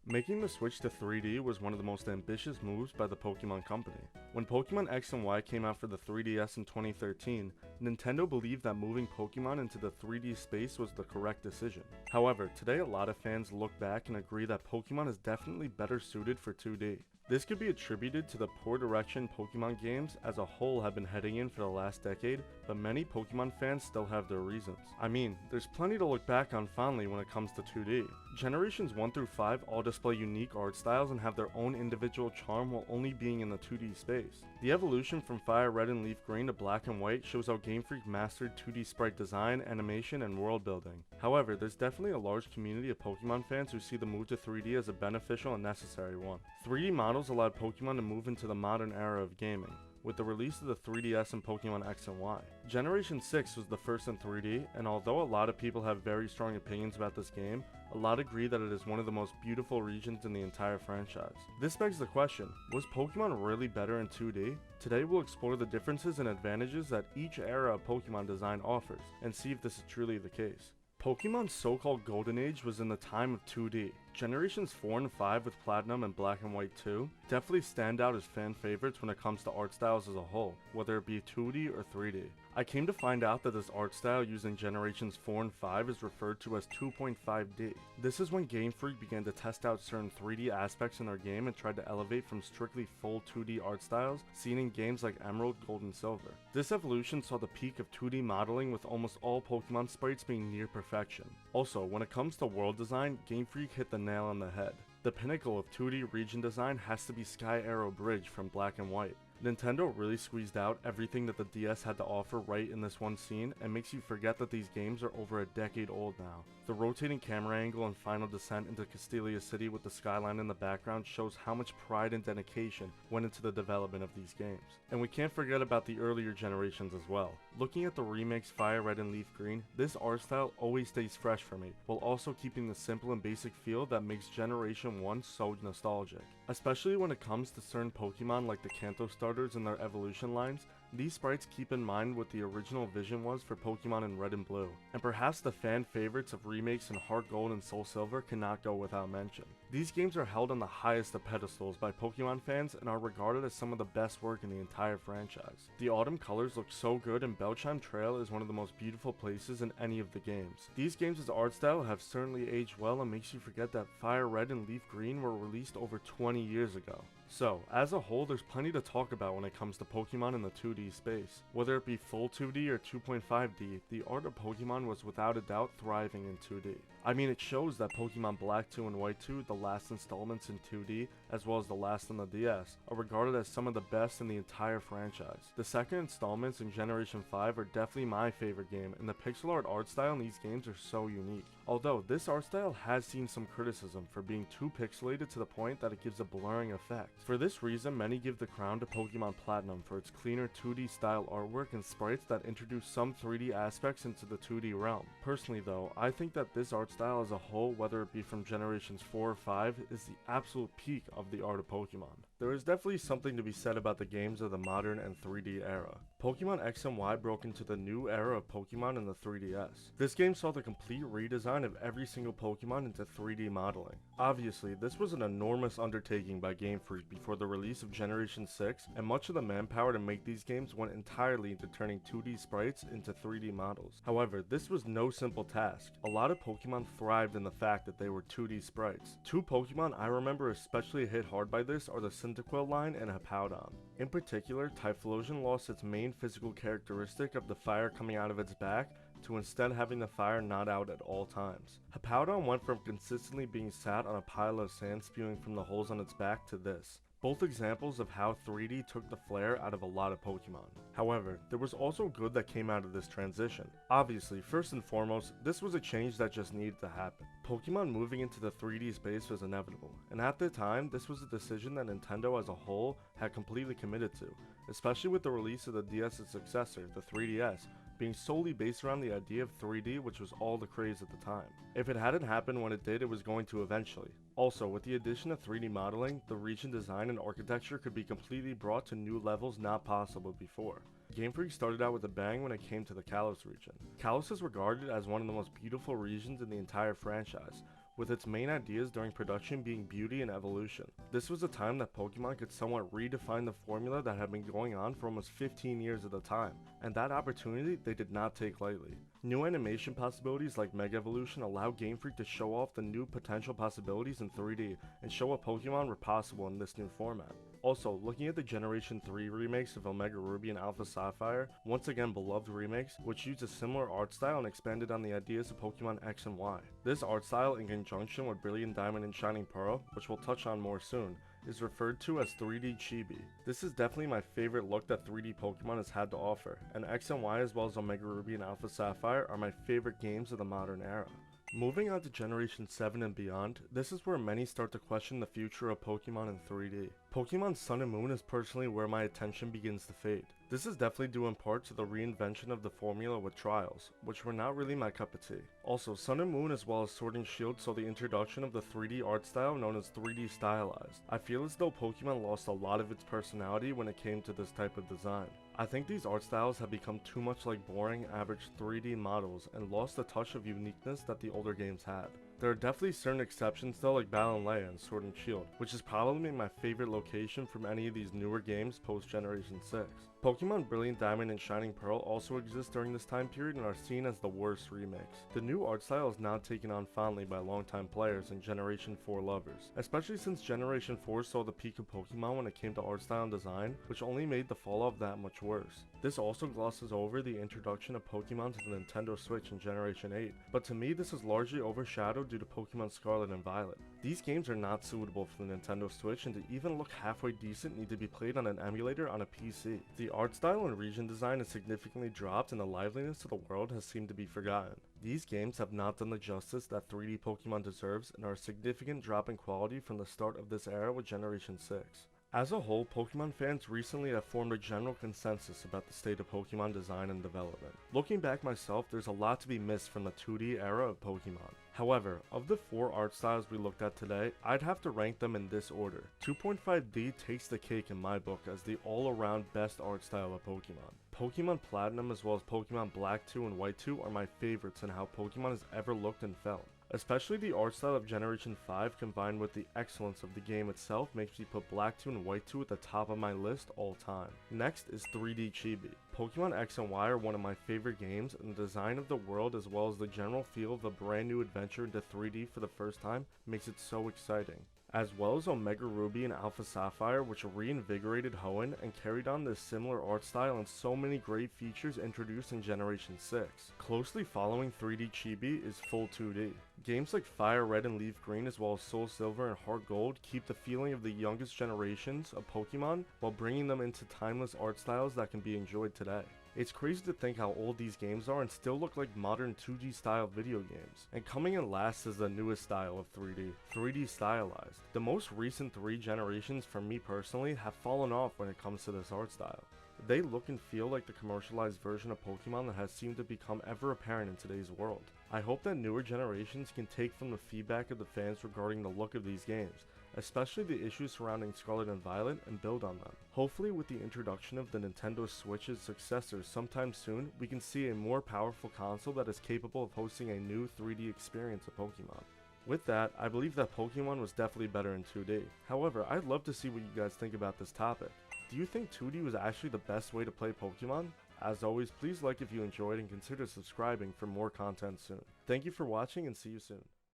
Making the switch to 3D was one of the most ambitious moves by the Pokemon Company. When Pokemon X and Y came out for the 3DS in 2013, Nintendo believed that moving Pokemon into the 3D space was the correct decision. However, today a lot of fans look back and agree that Pokemon is definitely better suited for 2D. This could be attributed to the poor direction Pokemon games as a whole have been heading in for the last decade, but many Pokemon fans still have their reasons. I mean, there's plenty to look back on fondly when it comes to 2D. Generations 1 through 5 all display unique art styles and have their own individual charm while only being in the 2D space. The evolution from Fire Red and Leaf Green to Black and White shows how Game Freak mastered 2D sprite design, animation, and world building. However, there's definitely a large community of Pokemon fans who see the move to 3D as a beneficial and necessary one. 3D models allowed Pokemon to move into the modern era of gaming, with the release of the 3DS and Pokemon X and Y. Generation 6 was the first in 3D, and although a lot of people have very strong opinions about this game, a lot agree that it is one of the most beautiful regions in the entire franchise. This begs the question, was Pokemon really better in 2D? Today we'll explore the differences and advantages that each era of Pokemon design offers, and see if this is truly the case. Pokemon's so-called Golden Age was in the time of 2D. Generations 4 and 5 with Platinum and Black and White 2 definitely stand out as fan favorites when it comes to art styles as a whole, whether it be 2D or 3D. I came to find out that this art style using Generations 4 and 5 is referred to as 2.5D. This is when Game Freak began to test out certain 3D aspects in their game and tried to elevate from strictly full 2D art styles seen in games like Emerald, Gold, and Silver. This evolution saw the peak of 2D modeling with almost all Pokemon sprites being near perfection. Also, when it comes to world design, Game Freak hit the nail on the head. The pinnacle of 2D region design has to be Sky Arrow Bridge from Black and White. Nintendo really squeezed out everything that the DS had to offer right in this one scene and makes you forget that these games are over a decade old now. The rotating camera angle and final descent into Castelia City with the skyline in the background shows how much pride and dedication went into the development of these games. And we can't forget about the earlier generations as well. Looking at the remakes Fire Red and Leaf Green, this art style always stays fresh for me, while also keeping the simple and basic feel that makes Generation 1 so nostalgic. Especially when it comes to certain Pokemon like the Kanto starters and their evolution lines, these sprites keep in mind what the original vision was for Pokemon in Red and Blue, and perhaps the fan favorites of remakes in Heart Gold and Soul Silver cannot go without mention. These games are held on the highest of pedestals by Pokemon fans and are regarded as some of the best work in the entire franchise. The autumn colors look so good and Belchime Trail is one of the most beautiful places in any of the games. These games' art style have certainly aged well and makes you forget that Fire Red and Leaf Green were released over 20 years ago. So, as a whole, there's plenty to talk about when it comes to Pokemon in the 2D space. Whether it be full 2D or 2.5D, the art of Pokemon was without a doubt thriving in 2D. I mean, it shows that Pokemon Black 2 and White 2, the last installments in 2D, as well as the last on the DS, are regarded as some of the best in the entire franchise. The second installments in Generation 5 are definitely my favorite game, and the pixel art style in these games are so unique. Although, this art style has seen some criticism for being too pixelated to the point that it gives a blurring effect. For this reason, many give the crown to Pokemon Platinum for its cleaner 2D style artwork and sprites that introduce some 3D aspects into the 2D realm. Personally though, I think that this art style as a whole, whether it be from Generations 4 or 5, is the absolute peak of the art of Pokemon. There is definitely something to be said about the games of the modern and 3D era. Pokemon X and Y broke into the new era of Pokemon in the 3DS. This game saw the complete redesign of every single Pokemon into 3D modeling. Obviously, this was an enormous undertaking by Game Freak before the release of Generation 6, and much of the manpower to make these games went entirely into turning 2D sprites into 3D models. However, this was no simple task. A lot of Pokemon thrived in the fact that they were 2D sprites. Two Pokemon I remember especially hit hard by this are the Cyndaquil line and Hippowdon. In particular, Typhlosion lost its main physical characteristic of the fire coming out of its back to instead having the fire not out at all times. Hippowdon went from consistently being sat on a pile of sand spewing from the holes on its back to this. Both examples of how 3D took the flair out of a lot of Pokemon. However, there was also good that came out of this transition. Obviously, first and foremost, this was a change that just needed to happen. Pokemon moving into the 3D space was inevitable, and at the time, this was a decision that Nintendo as a whole had completely committed to, especially with the release of the DS's successor, the 3DS, being solely based around the idea of 3D, which was all the craze at the time. If it hadn't happened when it did, it was going to eventually. Also, with the addition of 3D modeling, the region design and architecture could be completely brought to new levels not possible before. Game Freak started out with a bang when it came to the Kalos region. Kalos is regarded as one of the most beautiful regions in the entire franchise, with its main ideas during production being beauty and evolution. This was a time that Pokemon could somewhat redefine the formula that had been going on for almost 15 years at the time, and that opportunity they did not take lightly. New animation possibilities like Mega Evolution allow Game Freak to show off the new potential possibilities in 3D and show what Pokemon were possible in this new format. Also, looking at the Generation 3 remakes of Omega Ruby and Alpha Sapphire, once again beloved remakes, which used a similar art style and expanded on the ideas of Pokemon X and Y. This art style, in conjunction with Brilliant Diamond and Shining Pearl, which we'll touch on more soon, is referred to as 3D Chibi. This is definitely my favorite look that 3D Pokemon has had to offer, and X and Y as well as Omega Ruby and Alpha Sapphire are my favorite games of the modern era. Moving on to Generation 7 and beyond, this is where many start to question the future of Pokemon in 3D. Pokemon Sun and Moon is personally where my attention begins to fade. This is definitely due in part to the reinvention of the formula with Trials, which were not really my cup of tea. Also, Sun and Moon as well as Sword and Shield saw the introduction of the 3D art style known as 3D stylized. I feel as though Pokemon lost a lot of its personality when it came to this type of design. I think these art styles have become too much like boring average 3D models and lost the touch of uniqueness that the older games had. There are definitely certain exceptions though, like Battle and Leia and Sword and Shield, which is probably my favorite location from any of these newer games post Generation 6. Pokemon Brilliant Diamond and Shining Pearl also exist during this time period and are seen as the worst remakes. The new art style is not taken on fondly by longtime players and Generation 4 lovers, especially since Generation 4 saw the peak of Pokemon when it came to art style and design, which only made the fallout that much worse. This also glosses over the introduction of Pokemon to the Nintendo Switch in Generation 8, but to me this is largely overshadowed due to Pokemon Scarlet and Violet. These games are not suitable for the Nintendo Switch, and to even look halfway decent need to be played on an emulator on a PC. The art style and region design is significantly dropped and the liveliness of the world has seemed to be forgotten. These games have not done the justice that 3D Pokemon deserves and are a significant drop in quality from the start of this era with Generation 6. As a whole, Pokemon fans recently have formed a general consensus about the state of Pokemon design and development. Looking back myself, there's a lot to be missed from the 2D era of Pokemon. However, of the 4 art styles we looked at today, I'd have to rank them in this order. 2.5D takes the cake in my book as the all-around best art style of Pokemon. Pokemon Platinum as well as Pokemon Black 2 and White 2 are my favorites in how Pokemon has ever looked and felt. Especially the art style of Generation 5 combined with the excellence of the game itself makes me put Black 2 and White 2 at the top of my list all time. Next is 3D Chibi. Pokemon X and Y are one of my favorite games, and the design of the world as well as the general feel of a brand new adventure into 3D for the first time makes it so exciting. As well as Omega Ruby and Alpha Sapphire, which reinvigorated Hoenn and carried on this similar art style and so many great features introduced in Generation 6. Closely following 3D Chibi is full 2D. Games like Fire Red and Leaf Green as well as Soul Silver and Heart Gold keep the feeling of the youngest generations of Pokemon while bringing them into timeless art styles that can be enjoyed today. It's crazy to think how old these games are and still look like modern 2D style video games. And coming in last is the newest style of 3D stylized. The most recent 3 generations for me personally have fallen off when it comes to this art style. They look and feel like the commercialized version of Pokemon that has seemed to become ever apparent in today's world. I hope that newer generations can take from the feedback of the fans regarding the look of these games, especially the issues surrounding Scarlet and Violet, and build on them. Hopefully with the introduction of the Nintendo Switch's successors sometime soon, we can see a more powerful console that is capable of hosting a new 3D experience of Pokemon. With that, I believe that Pokemon was definitely better in 2D. However, I'd love to see what you guys think about this topic. Do you think 2D was actually the best way to play Pokemon? As always, please like if you enjoyed and consider subscribing for more content soon. Thank you for watching and see you soon.